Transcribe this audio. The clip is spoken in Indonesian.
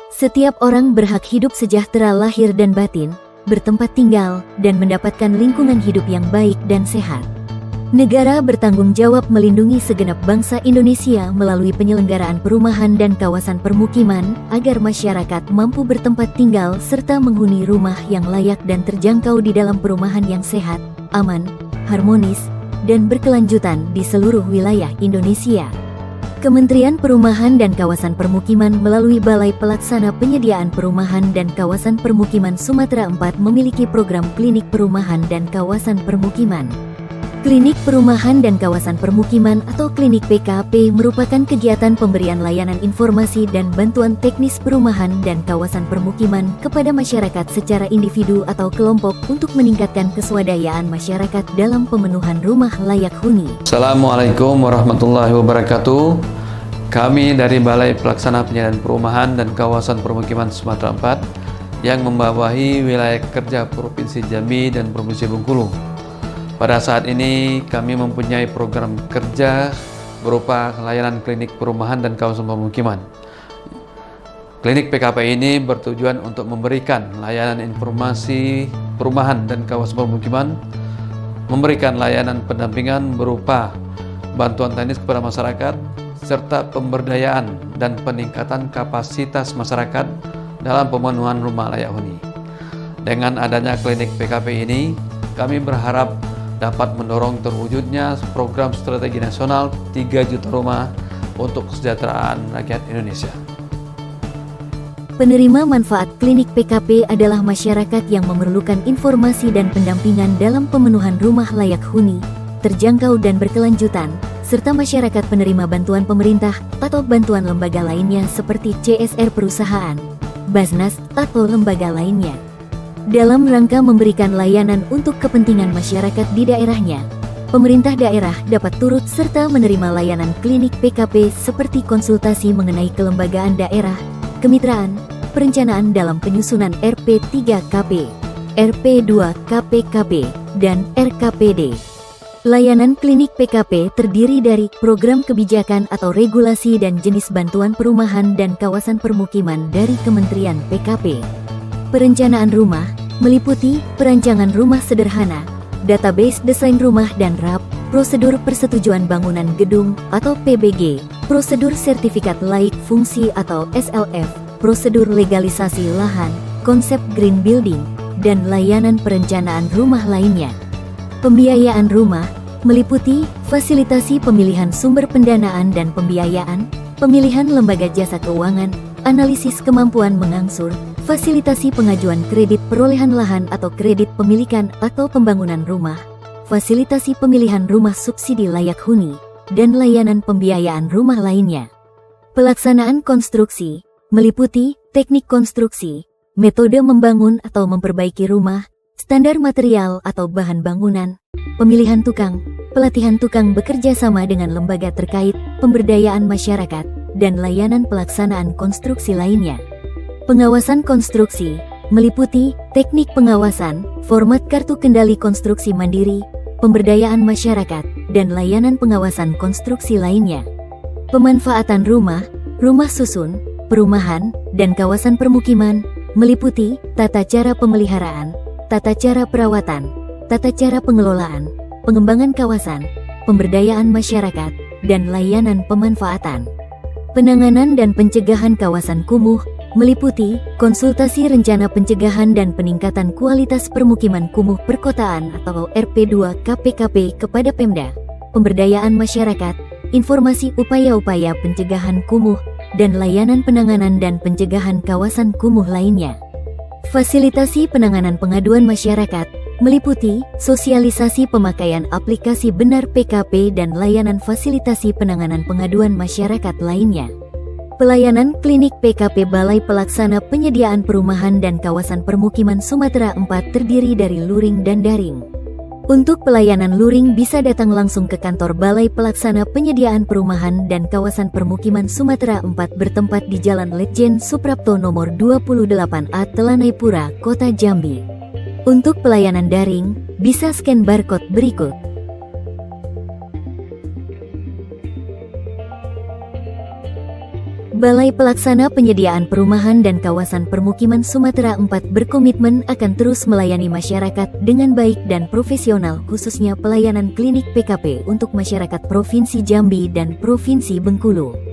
Setiap orang berhak hidup sejahtera lahir dan batin, bertempat tinggal, dan mendapatkan lingkungan hidup yang baik dan sehat. Negara bertanggung jawab melindungi segenap bangsa Indonesia melalui penyelenggaraan perumahan dan kawasan permukiman agar masyarakat mampu bertempat tinggal serta menghuni rumah yang layak dan terjangkau di dalam perumahan yang sehat, aman, harmonis, dan berkelanjutan di seluruh wilayah Indonesia. Kementerian Perumahan dan Kawasan Permukiman melalui Balai Pelaksana Penyediaan Perumahan dan Kawasan Permukiman Sumatera 4 memiliki program Klinik Perumahan dan Kawasan Permukiman. Klinik Perumahan dan Kawasan Permukiman atau Klinik PKP merupakan kegiatan pemberian layanan informasi dan bantuan teknis perumahan dan kawasan permukiman kepada masyarakat secara individu atau kelompok untuk meningkatkan keswadayaan masyarakat dalam pemenuhan rumah layak huni. Assalamualaikum warahmatullahi wabarakatuh. Kami dari Balai Pelaksana Penyediaan Perumahan dan Kawasan Permukiman Sumatera 4 yang membawahi wilayah kerja Provinsi Jambi dan Provinsi Bengkulu. Pada saat ini kami mempunyai program kerja berupa layanan klinik perumahan dan kawasan permukiman. Klinik PKP ini bertujuan untuk memberikan layanan informasi perumahan dan kawasan permukiman, memberikan layanan pendampingan berupa bantuan teknis kepada masyarakat, serta pemberdayaan dan peningkatan kapasitas masyarakat dalam pemenuhan rumah layak huni. Dengan adanya klinik PKP ini, kami berharap dapat mendorong terwujudnya program strategi nasional 3 juta rumah untuk kesejahteraan rakyat Indonesia. Penerima manfaat klinik PKP adalah masyarakat yang memerlukan informasi dan pendampingan dalam pemenuhan rumah layak huni, terjangkau dan berkelanjutan, serta masyarakat penerima bantuan pemerintah atau bantuan lembaga lainnya seperti CSR perusahaan, Basnas, atau lembaga lainnya. Dalam rangka memberikan layanan untuk kepentingan masyarakat di daerahnya, pemerintah daerah dapat turut serta menerima layanan klinik PKP seperti konsultasi mengenai kelembagaan daerah, kemitraan, perencanaan dalam penyusunan RP3KP, RP2KPKP, dan RKPD. Layanan klinik PKP terdiri dari program kebijakan atau regulasi dan jenis bantuan perumahan dan kawasan permukiman dari Kementerian PKP. Perencanaan rumah meliputi perancangan rumah sederhana, database desain rumah dan RAP, prosedur persetujuan bangunan gedung atau PBG, prosedur sertifikat laik fungsi atau SLF, prosedur legalisasi lahan, konsep green building, dan layanan perencanaan rumah lainnya. Pembiayaan rumah meliputi fasilitasi pemilihan sumber pendanaan dan pembiayaan, pemilihan lembaga jasa keuangan, analisis kemampuan mengangsur, fasilitasi pengajuan kredit perolehan lahan atau kredit pemilikan atau pembangunan rumah, fasilitasi pemilihan rumah subsidi layak huni, dan layanan pembiayaan rumah lainnya. Pelaksanaan konstruksi meliputi teknik konstruksi, metode membangun atau memperbaiki rumah, standar material atau bahan bangunan, pemilihan tukang, pelatihan tukang bekerja sama dengan lembaga terkait, pemberdayaan masyarakat, dan layanan pelaksanaan konstruksi lainnya. Pengawasan konstruksi meliputi teknik pengawasan, format kartu kendali konstruksi mandiri, pemberdayaan masyarakat, dan layanan pengawasan konstruksi lainnya. Pemanfaatan rumah, rumah susun, perumahan, dan kawasan permukiman meliputi tata cara pemeliharaan, tata cara perawatan, tata cara pengelolaan, pengembangan kawasan, pemberdayaan masyarakat, dan layanan pemanfaatan. Penanganan dan pencegahan kawasan kumuh meliputi konsultasi rencana pencegahan dan peningkatan kualitas permukiman kumuh perkotaan atau RP2KPKP kepada Pemda, pemberdayaan masyarakat, informasi upaya-upaya pencegahan kumuh, dan layanan penanganan dan pencegahan kawasan kumuh lainnya. Fasilitasi penanganan pengaduan masyarakat meliputi sosialisasi pemakaian aplikasi Benar PKP dan layanan fasilitasi penanganan pengaduan masyarakat lainnya. Pelayanan klinik PKP Balai Pelaksana Penyediaan Perumahan dan Kawasan Permukiman Sumatera 4 terdiri dari luring dan daring. Untuk pelayanan luring bisa datang langsung ke kantor Balai Pelaksana Penyediaan Perumahan dan Kawasan Permukiman Sumatera 4 bertempat di Jalan Letjen Suprapto nomor 28A Telanai Pura, Kota Jambi. Untuk pelayanan daring, bisa scan barcode berikut. Balai Pelaksana Penyediaan Perumahan dan Kawasan Permukiman Sumatera 4 berkomitmen akan terus melayani masyarakat dengan baik dan profesional, khususnya pelayanan klinik PKP untuk masyarakat Provinsi Jambi dan Provinsi Bengkulu.